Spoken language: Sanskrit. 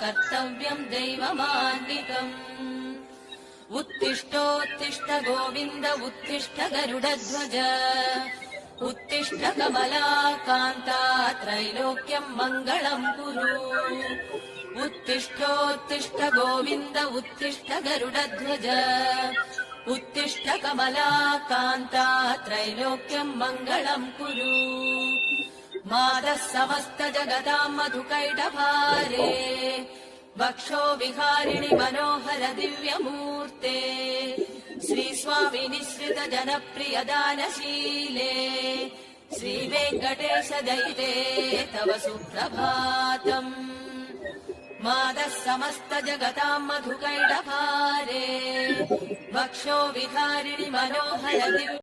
कर्तव्यम् दैवमान्विकम् उत्तिष्ठोत्तिष्ठ गोविन्द उत्तिष्ठ गरुडध्वज उत्तिष्ठ कमलाकान्ता त्रैलोक्यम् मङ्गलम् कुरु उत्तिष्ठोत्तिष्ठ गोविन्द उत्तिष्ठ गरुडध्वज उत्तिष्ठ कमलाकान्ता त्रैलोक्यम् मङ्गलम् कुरु मातः समस्त जगताम् मधुकैटभारे वक्षो विहारिणि मनोहर दिव्यमूर्ते श्रीस्वामि निःसृत जनप्रिय दानशीले श्रीवेङ्कटेश दैवे तव सुप्रभातम् मातः समस्त जगताम् मधुकैटभारे वक्षो विहारिणि मनोहर दिव्य